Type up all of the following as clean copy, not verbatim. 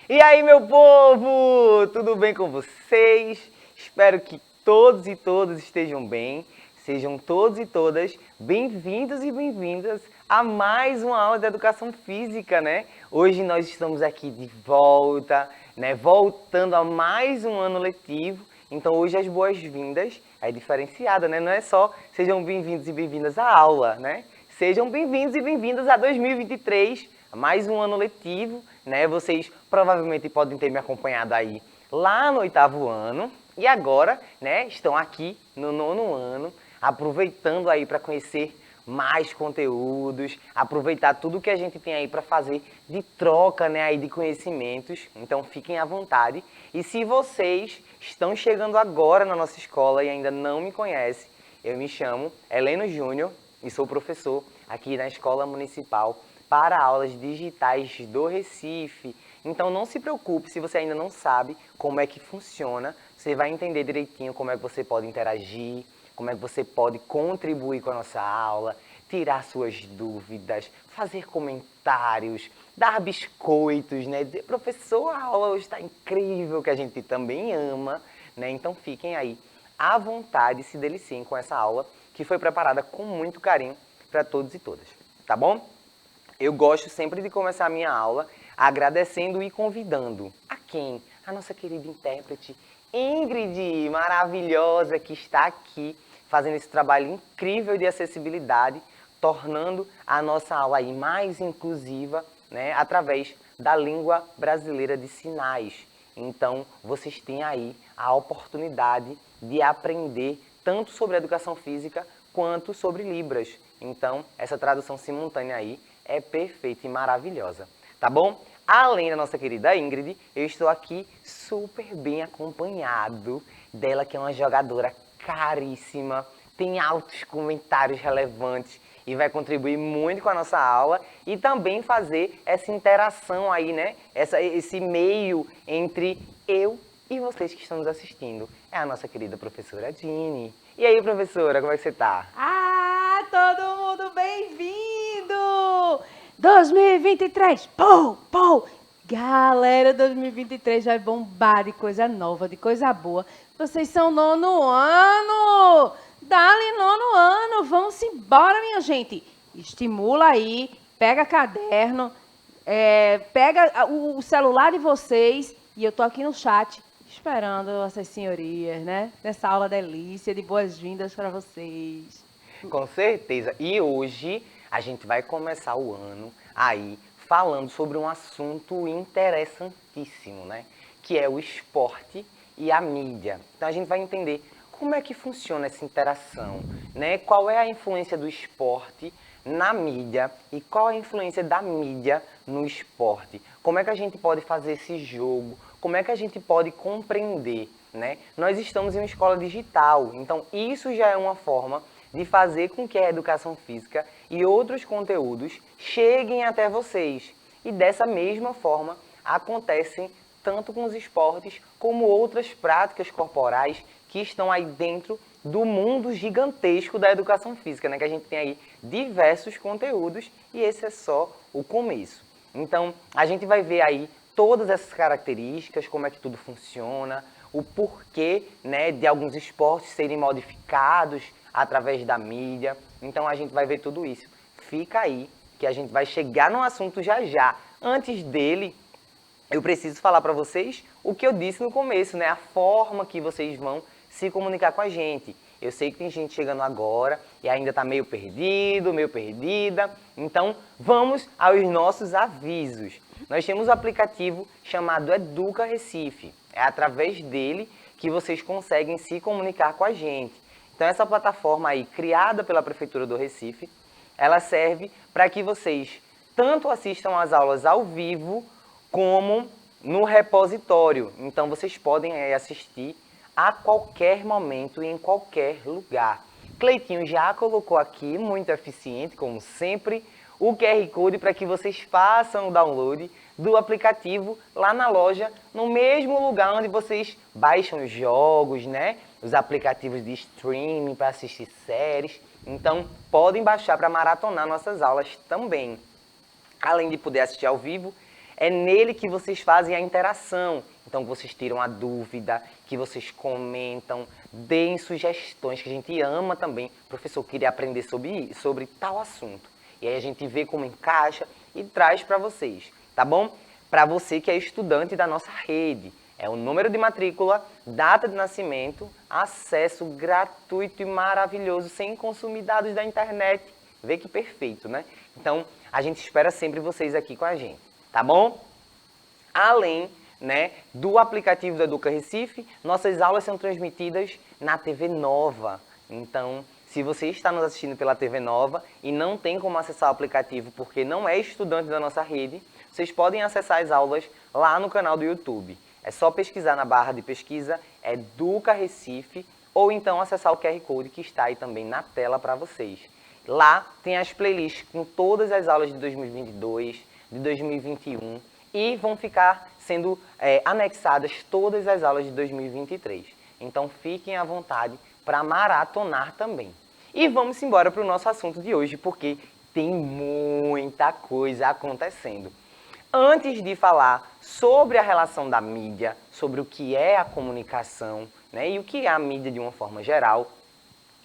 E aí, meu povo, tudo bem com vocês? Espero que todos e todas estejam bem. Sejam todos e todas bem-vindos e bem-vindas a mais uma aula de Educação Física, né? Hoje nós estamos aqui de volta, né? Voltando a mais um ano letivo. Então hoje as boas-vindas é diferenciada, né? Não é só sejam bem-vindos e bem-vindas à aula, né? Sejam bem-vindos e bem-vindas a 2023, mais um ano letivo, né? Vocês provavelmente podem ter me acompanhado aí lá no 8º ano e agora, né, estão aqui no 9º ano, aproveitando aí para conhecer mais conteúdos, aproveitar tudo que a gente tem aí para fazer de troca, né, aí de conhecimentos. Então fiquem à vontade. E se vocês estão chegando agora na nossa escola e ainda não me conhecem, eu me chamo Heleno Júnior e sou professor aqui na Escola Municipal para Aulas Digitais do Recife. Então não se preocupe se você ainda não sabe como é que funciona, você vai entender direitinho como é que você pode interagir, como é que você pode contribuir com a nossa aula, tirar suas dúvidas, fazer comentários, dar biscoitos, né? Dizer, professor, a aula hoje está incrível, que a gente também ama, né? Então fiquem aí à vontade, se deliciem com essa aula que foi preparada com muito carinho para todos e todas, tá bom? Eu gosto sempre de começar a minha aula agradecendo e convidando a quem? A nossa querida intérprete Ingrid, maravilhosa, que está aqui fazendo esse trabalho incrível de acessibilidade, tornando a nossa aula aí mais inclusiva, né, através da língua brasileira de sinais. Então, vocês têm aí a oportunidade de aprender tanto sobre educação física quanto sobre Libras. Então, essa tradução simultânea aí é perfeita e maravilhosa, tá bom? Além da nossa querida Ingrid, eu estou aqui super bem acompanhado dela, que é uma jogadora caríssima, tem altos comentários relevantes e vai contribuir muito com a nossa aula e também fazer essa interação aí, né? Esse meio entre eu e vocês que estão nos assistindo. É a nossa querida professora Dini. E aí, professora, como é que você tá? Todo mundo bem-vindo! 2023, pô, pô! Galera, 2023 vai bombar de coisa nova, de coisa boa. Vocês são 9º ano! Dá-lhe 9º ano! Vamos embora, minha gente! Estimula aí, pega caderno, pega o celular de vocês e eu tô aqui no chat esperando essas senhorias, né? Nessa aula delícia de boas-vindas para vocês. Com certeza. E hoje a gente vai começar o ano aí falando sobre um assunto interessantíssimo, né? Que é o esporte e a mídia. Então a gente vai entender como é que funciona essa interação, né? Qual é a influência do esporte na mídia e qual a influência da mídia no esporte. Como é que a gente pode fazer esse jogo? Como é que a gente pode compreender, né? Nós estamos em uma escola digital, então isso já é uma forma de fazer com que a educação física e outros conteúdos cheguem até vocês. E dessa mesma forma acontecem tanto com os esportes como outras práticas corporais que estão aí dentro do mundo gigantesco da educação física, né? Que a gente tem aí diversos conteúdos e esse é só o começo. Então, a gente vai ver aí todas essas características, como é que tudo funciona, o porquê, né, de alguns esportes serem modificados através da mídia. Então a gente vai ver tudo isso. Fica aí que a gente vai chegar no assunto já já. Antes dele, eu preciso falar para vocês o que eu disse no começo, né? A forma que vocês vão se comunicar com a gente. Eu sei que tem gente chegando agora e ainda está meio perdido, meio perdida. Então, vamos aos nossos avisos. Nós temos um aplicativo chamado Educa Recife. É através dele que vocês conseguem se comunicar com a gente. Então, essa plataforma aí, criada pela Prefeitura do Recife, ela serve para que vocês tanto assistam às aulas ao vivo, como no repositório. Então, vocês podem assistir a qualquer momento e em qualquer lugar. Cleitinho já colocou aqui, muito eficiente, como sempre, o QR Code para que vocês façam o download do aplicativo lá na loja, no mesmo lugar onde vocês baixam os jogos, né? Os aplicativos de streaming para assistir séries. Então, podem baixar para maratonar nossas aulas também. Além de poder assistir ao vivo, É nele que vocês fazem a interação. Então, vocês tiram a dúvida, que vocês comentam, deem sugestões, que a gente ama também. Professor, queria aprender sobre tal assunto. E aí a gente vê como encaixa e traz para vocês, tá bom? Para você que é estudante da nossa rede. É o número de matrícula, data de nascimento, acesso gratuito e maravilhoso, sem consumir dados da internet. Vê que perfeito, né? Então, a gente espera sempre vocês aqui com a gente, tá bom? Além, né, do aplicativo do Educa Recife, nossas aulas são transmitidas na TV Nova. Então, se você está nos assistindo pela TV Nova e não tem como acessar o aplicativo porque não é estudante da nossa rede, vocês podem acessar as aulas lá no canal do YouTube. É só pesquisar na barra de pesquisa Educa Recife ou então acessar o QR Code que está aí também na tela para vocês. Lá tem as playlists com todas as aulas de 2022, de 2021 e vão ficar sendo anexadas todas as aulas de 2023. Então fiquem à vontade para maratonar também. E vamos embora para o nosso assunto de hoje, porque tem muita coisa acontecendo. Antes de falar sobre a relação da mídia, sobre o que é a comunicação, né, e o que é a mídia de uma forma geral,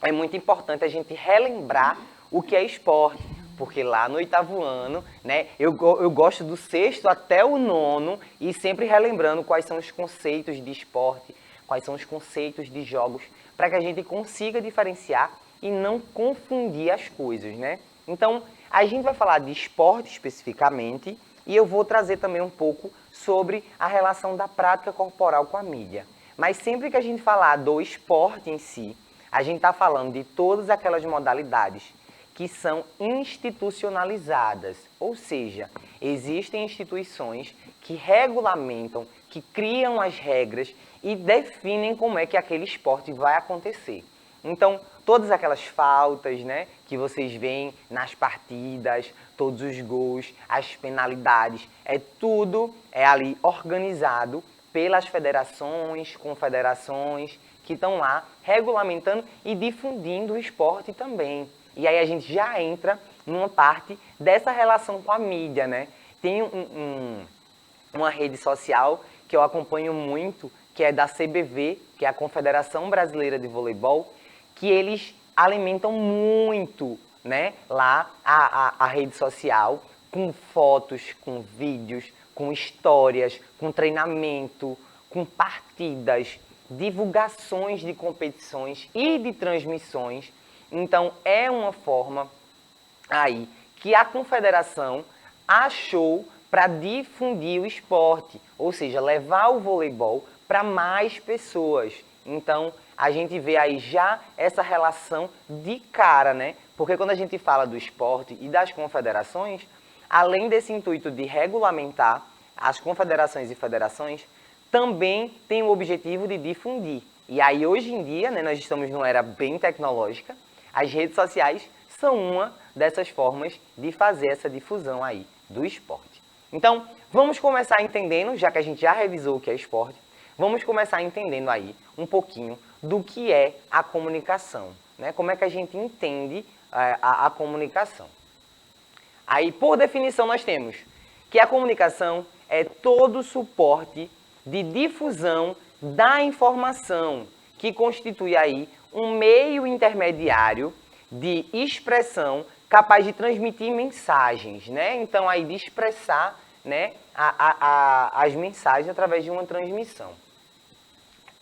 é muito importante a gente relembrar o que é esporte. Porque lá no 8º ano, né, eu gosto do 6º até o 9º e sempre relembrando quais são os conceitos de esporte, quais são os conceitos de jogos, para que a gente consiga diferenciar e não confundir as coisas, né? Então, a gente vai falar de esporte especificamente e eu vou trazer também um pouco sobre a relação da prática corporal com a mídia. Mas sempre que a gente falar do esporte em si, a gente está falando de todas aquelas modalidades que são institucionalizadas, ou seja, existem instituições que regulamentam, que criam as regras e definem como é que aquele esporte vai acontecer. Então, todas aquelas faltas, né, que vocês veem nas partidas, todos os gols, as penalidades, tudo ali organizado pelas federações, confederações, que estão lá regulamentando e difundindo o esporte também. E aí a gente já entra numa parte dessa relação com a mídia, né? Tem uma rede social que eu acompanho muito, que é da CBV, que é a Confederação Brasileira de Voleibol, que eles alimentam muito, né, lá a rede social, com fotos, com vídeos, com histórias, com treinamento, com partidas, divulgações de competições e de transmissões. Então, é uma forma aí que a confederação achou para difundir o esporte, ou seja, levar o voleibol para mais pessoas. Então, a gente vê aí já essa relação de cara, né? Porque quando a gente fala do esporte e das confederações, além desse intuito de regulamentar as confederações e federações, também tem o objetivo de difundir. E aí, hoje em dia, né, nós estamos numa era bem tecnológica, as redes sociais são uma dessas formas de fazer essa difusão aí do esporte. Então, vamos começar entendendo, já que a gente já revisou o que é esporte, vamos começar entendendo aí um pouquinho do que é a comunicação, né? Como é que a gente entende a comunicação. Aí, por definição, nós temos que a comunicação é todo o suporte de difusão da informação, que constitui aí um meio intermediário de expressão capaz de transmitir mensagens, né? Então, aí de expressar, né, as mensagens através de uma transmissão.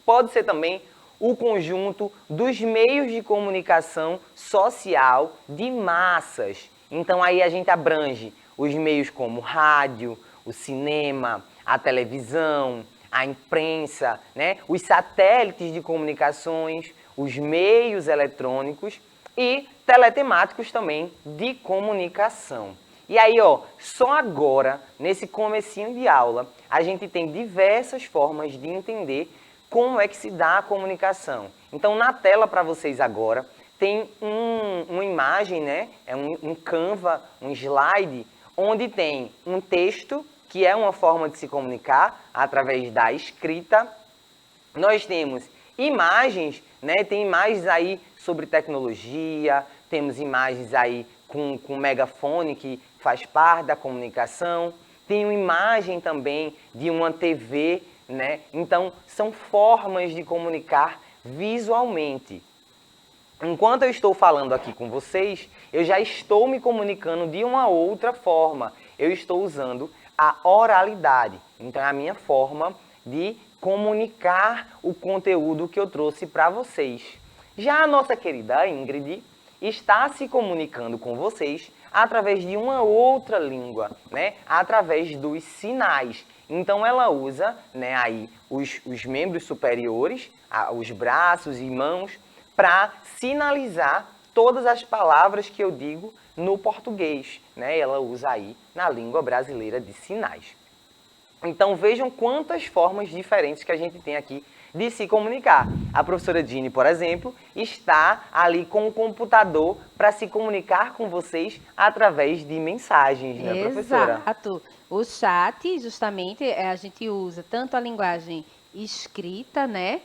Pode ser também o conjunto dos meios de comunicação social de massas. Então, aí a gente abrange os meios como o rádio, o cinema, a televisão, a imprensa, né? Os satélites de comunicações, os meios eletrônicos e teletemáticos também de comunicação. E aí, ó, só agora, nesse comecinho de aula, a gente tem diversas formas de entender como é que se dá a comunicação. Então, na tela para vocês agora, tem uma imagem, né? É um Canva, um slide, onde tem um texto, que é uma forma de se comunicar através da escrita. Nós temos imagens, né? Tem imagens aí sobre tecnologia, temos imagens aí com megafone, que faz parte da comunicação. tenho imagem também de uma TV, né? Então, são formas de comunicar visualmente. Enquanto eu estou falando aqui com vocês, eu já estou me comunicando de uma outra forma. Eu estou usando a oralidade. Então, é a minha forma de comunicar o conteúdo que eu trouxe para vocês. Já a nossa querida Ingrid está se comunicando com vocês através de uma outra língua, né? Através dos sinais. Então, ela usa, né, aí os membros superiores, os braços e mãos, para sinalizar todas as palavras que eu digo no português, né? Ela usa aí na língua brasileira de sinais. Então vejam quantas formas diferentes que a gente tem aqui de se comunicar. A professora Dini, por exemplo, está ali com o computador para se comunicar com vocês através de mensagens, né, professora? Exato. O chat, justamente, a gente usa tanto a linguagem escrita, né,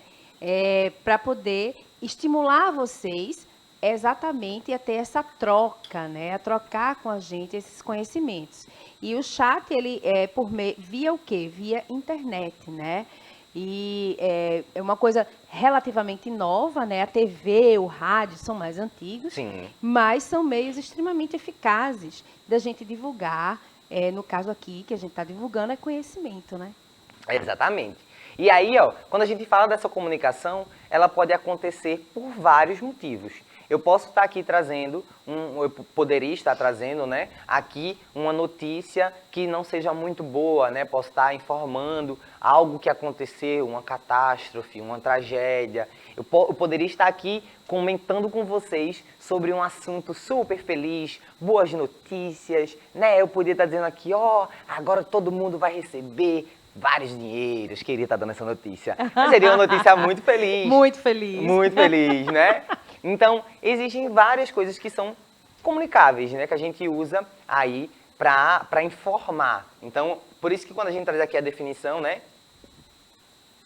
para poder estimular vocês exatamente a ter essa troca, né, a trocar com a gente esses conhecimentos. E o chat, ele é via o quê? Via internet, né? E é uma coisa relativamente nova, né? A TV, o rádio são mais antigos, Sim. mas são meios extremamente eficazes da gente divulgar. No caso aqui, que a gente está divulgando, é conhecimento, né? Exatamente. E aí, ó, quando a gente fala dessa comunicação, ela pode acontecer por vários motivos. Eu posso estar aqui trazendo, eu poderia estar trazendo, né, aqui uma notícia que não seja muito boa, né? Posso estar informando algo que aconteceu, uma catástrofe, uma tragédia. Eu poderia estar aqui comentando com vocês sobre um assunto super feliz, boas notícias, né? Eu poderia estar dizendo aqui, ó, agora todo mundo vai receber vários dinheiros, queria estar dando essa notícia. Mas seria uma notícia muito feliz. Muito feliz. Muito feliz, né? Então, existem várias coisas que são comunicáveis, né? Que a gente usa aí para informar. Então, por isso que quando a gente traz aqui a definição, né?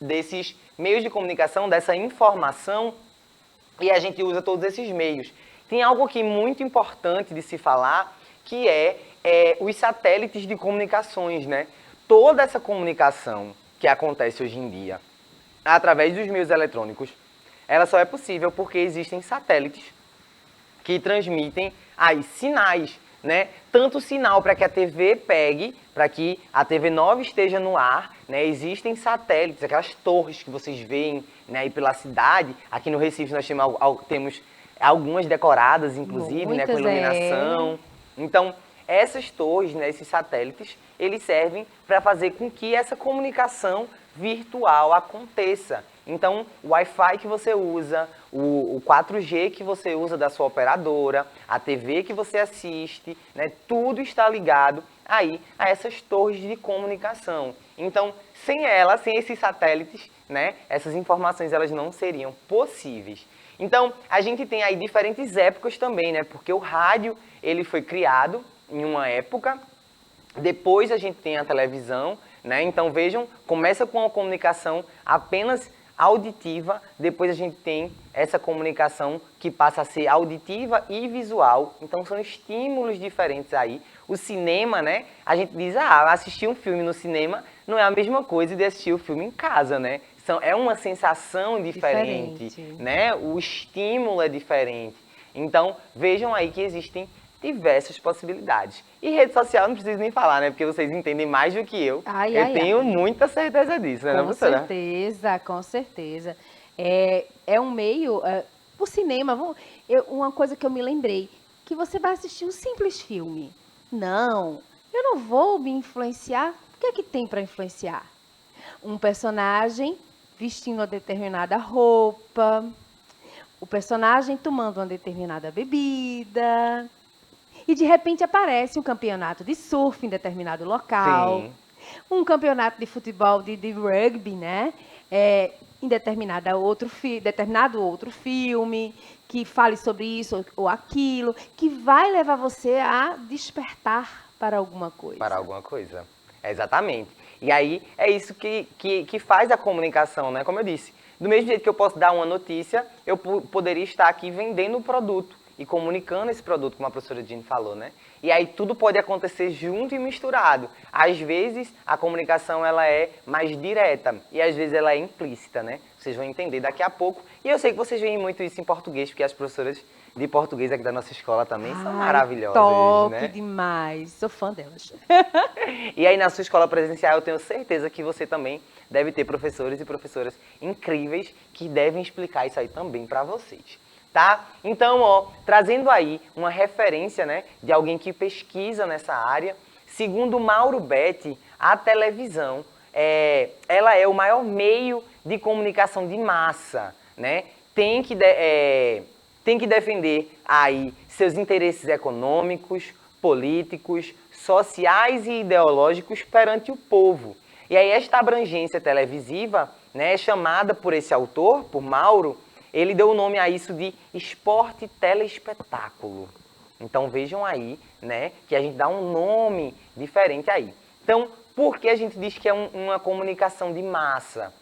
Desses meios de comunicação, dessa informação, e a gente usa todos esses meios. Tem algo aqui muito importante de se falar, que é os satélites de comunicações, né? Toda essa comunicação que acontece hoje em dia, através dos meios eletrônicos, ela só é possível porque existem satélites que transmitem aí sinais, né? Tanto sinal para que a TV pegue, para que a TV nova esteja no ar, né? Existem satélites, aquelas torres que vocês veem, né, aí pela cidade. Aqui no Recife nós temos algumas decoradas, inclusive, né, com iluminação. Então, essas torres, né, esses satélites, eles servem para fazer com que essa comunicação virtual aconteça. Então, o Wi-Fi que você usa, o 4G que você usa da sua operadora, a TV que você assiste, né, tudo está ligado aí a essas torres de comunicação. Então, sem ela, sem esses satélites, né, essas informações elas não seriam possíveis. Então, a gente tem aí diferentes épocas também, né, porque o rádio ele foi criado em uma época, depois a gente tem a televisão, né? Então vejam, começa com a comunicação apenas auditiva, depois a gente tem essa comunicação que passa a ser auditiva e visual. Então são estímulos diferentes aí. O cinema, né? A gente diz, assistir um filme no cinema não é a mesma coisa de assistir o filme em casa, né? É uma sensação diferente, né? O estímulo é diferente. Então vejam aí que existem diversas possibilidades. E rede social não preciso nem falar, né? Porque vocês entendem mais do que eu. Eu tenho muita certeza disso, né, professora? Com certeza. É um meio... o cinema, uma coisa que eu me lembrei, que você vai assistir um simples filme. Não, eu não vou me influenciar. O que é que tem para influenciar? Um personagem vestindo uma determinada roupa, o personagem tomando uma determinada bebida... E, de repente, aparece um campeonato de surf em determinado local. Sim. Um campeonato de futebol, de rugby, né? Em determinado outro filme, que fale sobre isso ou aquilo, que vai levar você a despertar para alguma coisa. Para alguma coisa, exatamente. E aí, é isso que faz a comunicação, né? Como eu disse, do mesmo jeito que eu posso dar uma notícia, eu poderia estar aqui vendendo um produto. e comunicando esse produto, como a professora Jean falou, né? E aí tudo pode acontecer junto e misturado. Às vezes, a comunicação ela é mais direta e às vezes ela é implícita, né? Vocês vão entender daqui a pouco. E eu sei que vocês veem muito isso em português, porque as professoras de português aqui da nossa escola também são maravilhosas, top, né? demais. Sou fã delas. E aí na sua escola presencial eu tenho certeza que você também deve ter professores e professoras incríveis que devem explicar isso aí também para vocês, tá? Então, ó, trazendo aí uma referência, né, de alguém que pesquisa nessa área, segundo Mauro Betti, a televisão, ela é o maior meio de comunicação de massa, né? Tem que defender aí seus interesses econômicos, políticos, sociais e ideológicos perante o povo. E aí esta abrangência televisiva, né, é chamada por esse autor, por Mauro, ele deu o nome a isso de esporte telespetáculo. Então vejam aí, né, que a gente dá um nome diferente aí. Então, por que a gente diz que é uma comunicação de massa?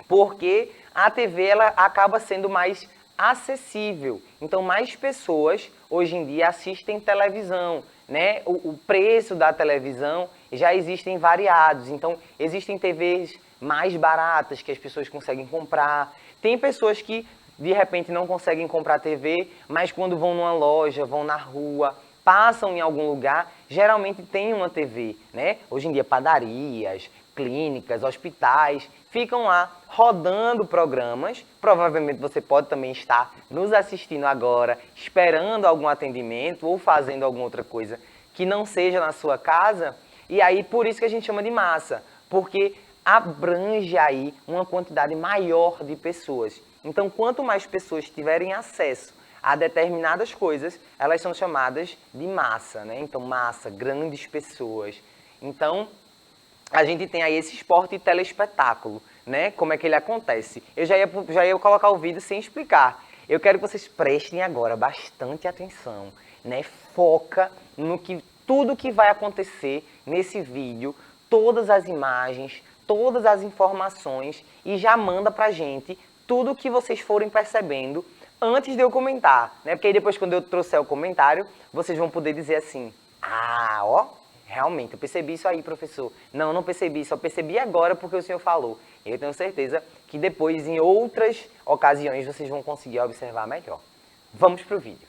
Porque a TV ela acaba sendo mais acessível. Então, mais pessoas hoje em dia assistem televisão, né? O preço da televisão já existem variados. Então, existem TVs mais baratas que as pessoas conseguem comprar. Tem pessoas que, de repente, não conseguem comprar TV, mas quando vão numa loja, vão na rua, passam em algum lugar, geralmente tem uma TV, né? Hoje em dia, padarias, clínicas, hospitais, ficam lá rodando programas. Provavelmente você pode também estar nos assistindo agora, esperando algum atendimento ou fazendo alguma outra coisa que não seja na sua casa. E aí, por isso que a gente chama de massa, porque abrange aí uma quantidade maior de pessoas. Então, quanto mais pessoas tiverem acesso a determinadas coisas, elas são chamadas de massa, né? Então, massa, grandes pessoas. Então, a gente tem aí esse esporte telespetáculo, né? Como é que ele acontece? Eu já ia colocar o vídeo sem explicar. Eu quero que vocês prestem agora bastante atenção, né? Foca no que tudo que vai acontecer nesse vídeo, todas as imagens, todas as informações, e já manda pra gente tudo que vocês forem percebendo antes de eu comentar, né? Porque aí depois, quando eu trouxer o comentário, vocês vão poder dizer assim: ah, ó, realmente, eu percebi isso aí, professor. Não, não percebi, só percebi agora porque o senhor falou. E eu tenho certeza que depois, em outras ocasiões, vocês vão conseguir observar melhor. Vamos pro vídeo.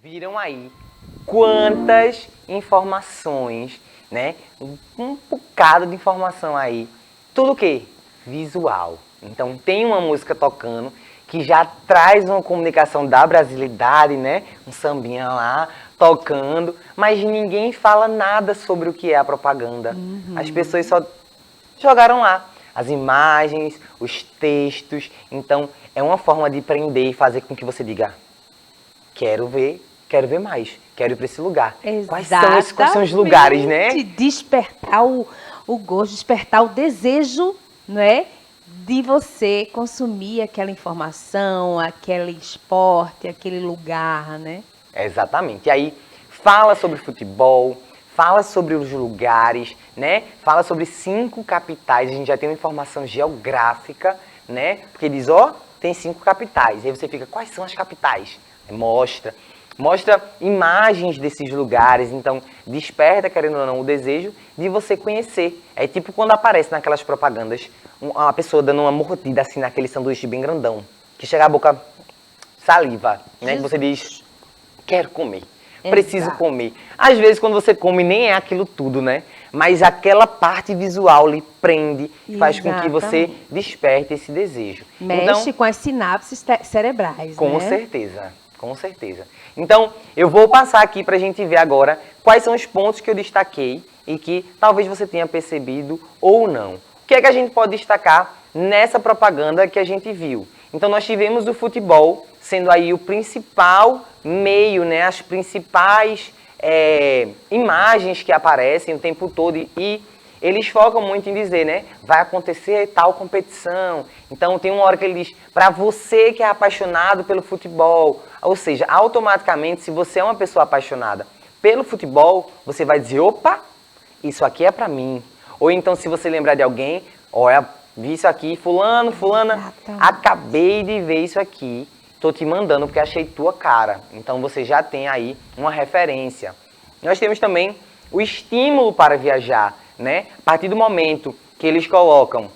Viram aí quantas informações, né? Um bocado de informação aí. Tudo o quê? Visual. Então tem uma música tocando que já traz uma comunicação da brasilidade, né? Um sambinha lá tocando, mas ninguém fala nada sobre o que é a propaganda. As pessoas só jogaram lá as imagens, os textos. Então é uma forma de prender e fazer com que você diga: quero ver mais, quero ir para esse lugar. Quais são os lugares, né? Despertar o gosto, despertar o desejo, né? De você consumir aquela informação, aquele esporte, aquele lugar, né? Exatamente. E aí fala sobre futebol, fala sobre os lugares, né? Fala sobre 5 capitais, a gente já tem uma informação geográfica, né? Porque diz, ó, tem 5 capitais. Aí você fica, quais são as capitais? Mostra imagens desses lugares, então desperta, querendo ou não, o desejo de você conhecer. É tipo quando aparece naquelas propagandas uma pessoa dando uma mordida assim naquele sanduíche bem grandão, que chega a boca saliva, né? Que você diz, quero comer, preciso comer. Às vezes quando você come nem é aquilo tudo, né? Mas aquela parte visual lhe prende, faz com que você desperte esse desejo. Mexe com as sinapses cerebrais, com né? certeza, com certeza. Então, eu vou passar aqui para a gente ver agora quais são os pontos que eu destaquei e que talvez você tenha percebido ou não. O que é que a gente pode destacar nessa propaganda que a gente viu? Então, nós tivemos o futebol sendo aí o principal meio, né, as principais imagens que aparecem o tempo todo e eles focam muito em dizer, né, vai acontecer tal competição. Então, tem uma hora que ele diz, para você que é apaixonado pelo futebol, ou seja, automaticamente, se você é uma pessoa apaixonada pelo futebol, você vai dizer, opa, isso aqui é para mim. Ou então, se você lembrar de alguém, olha, vi isso aqui, fulano, fulana, acabei de ver isso aqui, tô te mandando porque achei tua cara. Então, você já tem aí uma referência. Nós temos também o estímulo para viajar, né? A partir do momento que eles colocam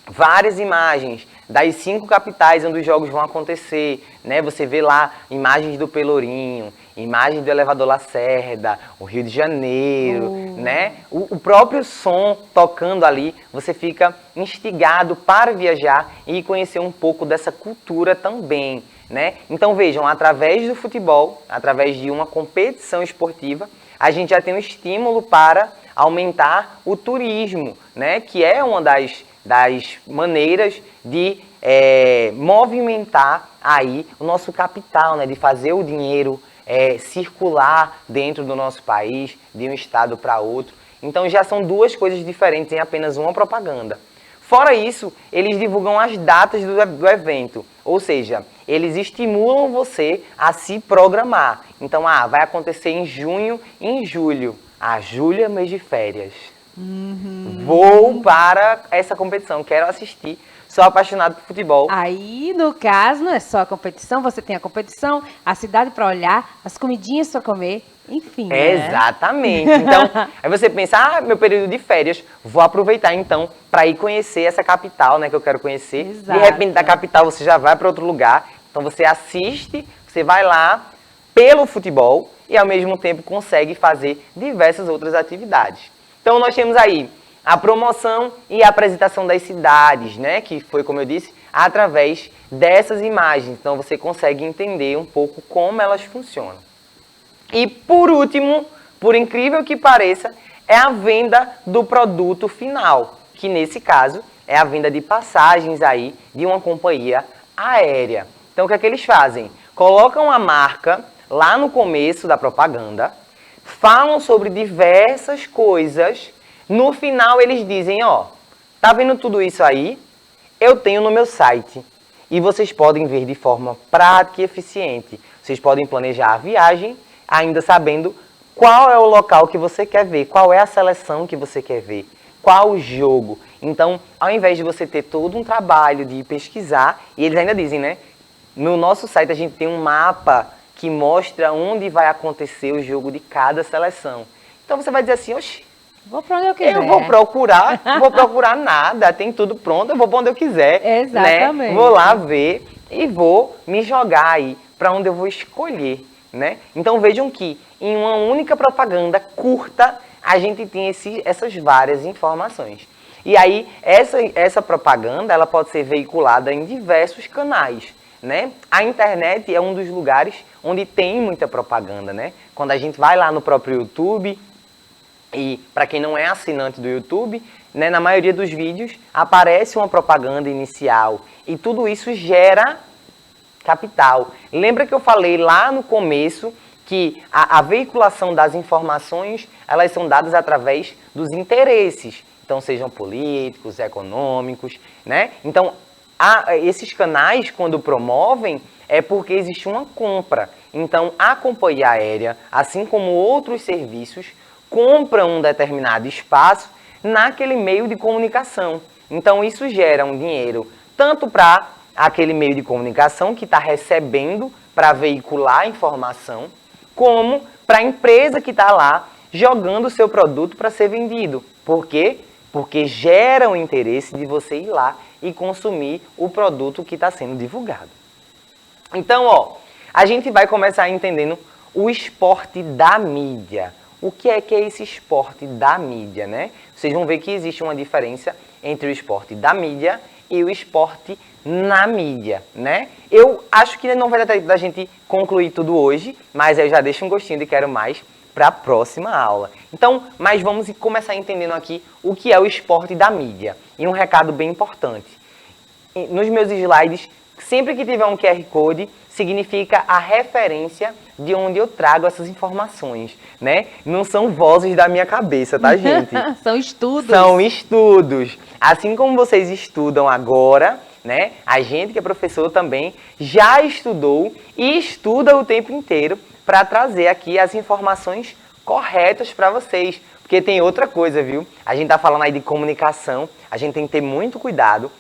várias imagens das 5 capitais onde os jogos vão acontecer, né? Você vê lá imagens do Pelourinho, imagens do Elevador Lacerda, o Rio de Janeiro, né? O próprio som tocando ali, você fica instigado para viajar e conhecer um pouco dessa cultura também, né? Então vejam, através do futebol, através de uma competição esportiva, a gente já tem um estímulo para aumentar o turismo, né? Que é uma das maneiras de movimentar aí o nosso capital, né? De fazer o dinheiro circular dentro do nosso país, de um estado para outro. Então já são 2 coisas diferentes em apenas uma propaganda. Fora isso, eles divulgam as datas do evento, ou seja, eles estimulam você a se programar. Então, vai acontecer em junho e em julho. Julho é mês de férias. Vou para essa competição, quero assistir. Sou apaixonado por futebol. Aí, no caso, não é só a competição, você tem a competição, a cidade para olhar, as comidinhas para comer, enfim. Exatamente. Então, aí você pensa, meu período de férias, vou aproveitar então para ir conhecer essa capital, né, que eu quero conhecer. Exato. De repente, da capital você já vai para outro lugar. Então, você assiste, você vai lá pelo futebol e ao mesmo tempo consegue fazer diversas outras atividades. Então, nós temos aí a promoção e a apresentação das cidades, né? Que foi, como eu disse, através dessas imagens. Então, você consegue entender um pouco como elas funcionam. E, por último, por incrível que pareça, é a venda do produto final, que, nesse caso, é a venda de passagens aí de uma companhia aérea. Então, o que é que eles fazem? Colocam a marca lá no começo da propaganda, falam sobre diversas coisas. No final eles dizem, ó, tá vendo tudo isso aí? Eu tenho no meu site. E vocês podem ver de forma prática e eficiente. Vocês podem planejar a viagem, ainda sabendo qual é o local que você quer ver, qual é a seleção que você quer ver, qual o jogo. Então, ao invés de você ter todo um trabalho de pesquisar, e eles ainda dizem, né? No nosso site a gente tem um mapa que mostra onde vai acontecer o jogo de cada seleção. Então você vai dizer assim, oxi, vou para onde eu quiser. Eu vou procurar nada, tem tudo pronto, eu vou para onde eu quiser. Exatamente. Né? Vou lá ver e vou me jogar aí para onde eu vou escolher, né? Então vejam que em uma única propaganda curta a gente tem essas várias informações. E aí essa propaganda ela pode ser veiculada em diversos canais, né? A internet é um dos lugares onde tem muita propaganda, né? Quando a gente vai lá no próprio YouTube, e para quem não é assinante do YouTube, né, na maioria dos vídeos aparece uma propaganda inicial e tudo isso gera capital. Lembra que eu falei lá no começo que a veiculação das informações, elas são dadas através dos interesses, então sejam políticos, econômicos, né? Então, esses canais, quando promovem, é porque existe uma compra. Então, a companhia aérea, assim como outros serviços, compram um determinado espaço naquele meio de comunicação. Então isso gera um dinheiro tanto para aquele meio de comunicação que está recebendo para veicular a informação, como para a empresa que está lá jogando o seu produto para ser vendido. Por quê? Porque gera o interesse de você ir lá e consumir o produto que está sendo divulgado. Então, ó, a gente vai começar entendendo o esporte da mídia. O que é esse esporte da mídia, né? Vocês vão ver que existe uma diferença entre o esporte da mídia e o esporte na mídia, né? Eu acho que não vai dar tempo da gente concluir tudo hoje, mas eu já deixo um gostinho de quero mais para a próxima aula. Então, mas vamos começar entendendo aqui o que é o esporte da mídia. E um recado bem importante. Nos meus slides, sempre que tiver um QR Code, significa a referência de onde eu trago essas informações, né? Não são vozes da minha cabeça, tá, gente? São estudos. São estudos. Assim como vocês estudam agora, né? A gente que é professor também já estudou e estuda o tempo inteiro para trazer aqui as informações corretas para vocês. Porque tem outra coisa, viu? A gente tá falando aí de comunicação, a gente tem que ter muito cuidado,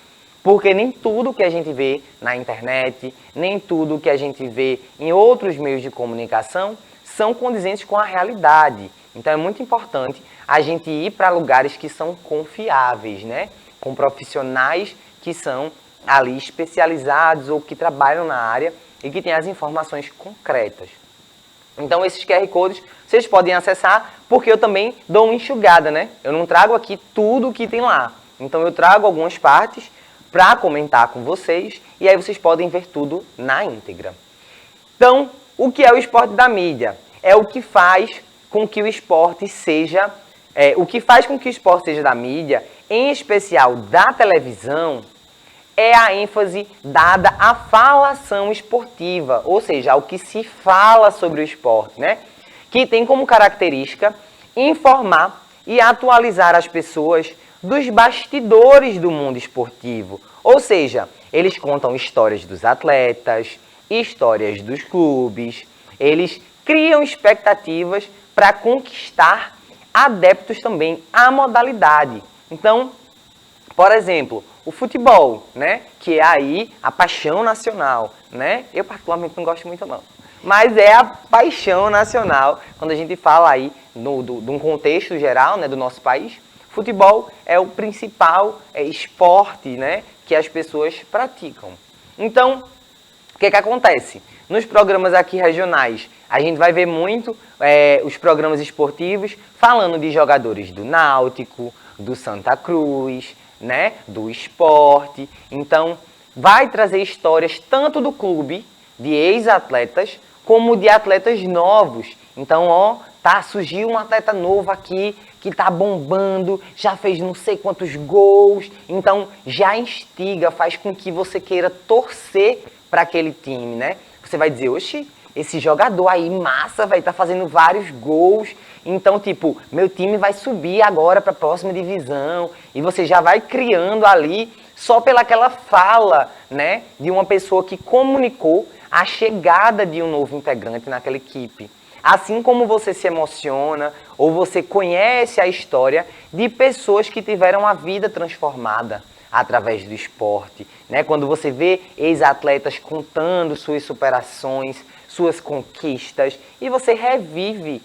porque nem tudo que a gente vê na internet, nem tudo que a gente vê em outros meios de comunicação são condizentes com a realidade. Então é muito importante a gente ir para lugares que são confiáveis, né? Com profissionais que são ali especializados ou que trabalham na área e que têm as informações concretas. Então esses QR Codes vocês podem acessar, porque eu também dou uma enxugada, né? Eu não trago aqui tudo o que tem lá. Então eu trago algumas partes para comentar com vocês, e aí vocês podem ver tudo na íntegra. Então, o que é o esporte da mídia? É o que faz com que o esporte seja... o que faz com que o esporte seja da mídia, em especial da televisão, é a ênfase dada à falação esportiva, ou seja, ao que se fala sobre o esporte, né? Que tem como característica informar e atualizar as pessoas dos bastidores do mundo esportivo. Ou seja, eles contam histórias dos atletas, histórias dos clubes, eles criam expectativas para conquistar adeptos também à modalidade. Então, por exemplo, o futebol, né, que é aí a paixão nacional, né? Eu particularmente não gosto muito não, mas é a paixão nacional quando a gente fala aí de um contexto geral, né, do nosso país. Futebol é o principal esporte, né, que as pessoas praticam. Então, o que acontece? Nos programas aqui regionais, a gente vai ver muito os programas esportivos falando de jogadores do Náutico, do Santa Cruz, né, do Sport. Então, vai trazer histórias tanto do clube, de ex-atletas, como de atletas novos. Então, ó, surgiu um atleta novo aqui, que tá bombando, já fez não sei quantos gols, então já instiga, faz com que você queira torcer para aquele time, né? Você vai dizer, oxi, esse jogador aí, massa, vai tá fazendo vários gols, então, tipo, meu time vai subir agora para a próxima divisão, e você já vai criando ali, só pelaquela fala, né, de uma pessoa que comunicou a chegada de um novo integrante naquela equipe. Assim como você se emociona ou você conhece a história de pessoas que tiveram a vida transformada através do esporte, né? Quando você vê ex-atletas contando suas superações, suas conquistas, e você revive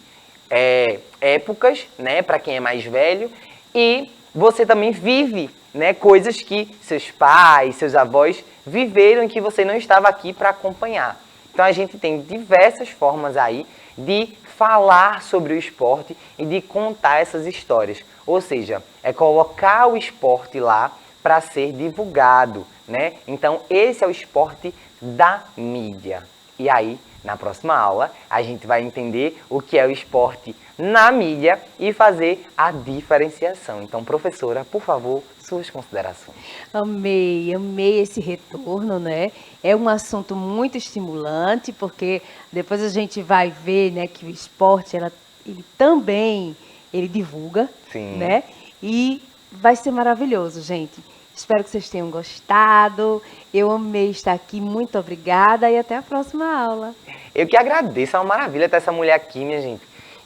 épocas, né, para quem é mais velho, e você também vive, né, coisas que seus pais, seus avós viveram e que você não estava aqui para acompanhar. Então a gente tem diversas formas aí de falar sobre o esporte e de contar essas histórias. Ou seja, é colocar o esporte lá para ser divulgado, né? Então esse é o esporte da mídia. E aí, na próxima aula, a gente vai entender o que é o esporte na mídia e fazer a diferenciação. Então, professora, por favor, suas considerações. Amei esse retorno, né? É um assunto muito estimulante, porque depois a gente vai ver, né, que o esporte, ele também, ele divulga, Sim. Né? E vai ser maravilhoso, gente. Espero que vocês tenham gostado. Eu amei estar aqui, muito obrigada e até a próxima aula. Eu que agradeço, é uma maravilha ter essa mulher aqui, minha gente.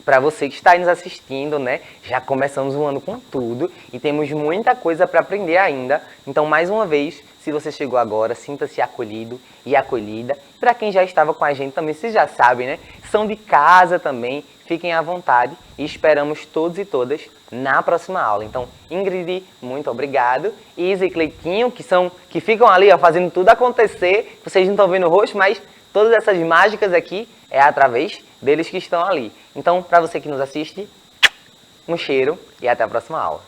para você que está aí nos assistindo, né? Já começamos o ano com tudo e temos muita coisa para aprender ainda. Então, mais uma vez, se você chegou agora, sinta-se acolhido e acolhida. Para quem já estava com a gente também, vocês já sabem, né? São de casa também, fiquem à vontade e esperamos todos e todas na próxima aula. Então, Ingrid, muito obrigado. Isa e Cleitinho, que ficam ali ó, fazendo tudo acontecer. Vocês não estão vendo o rosto, mas todas essas mágicas aqui é através deles que estão ali. Então, para você que nos assiste, um cheiro e até a próxima aula.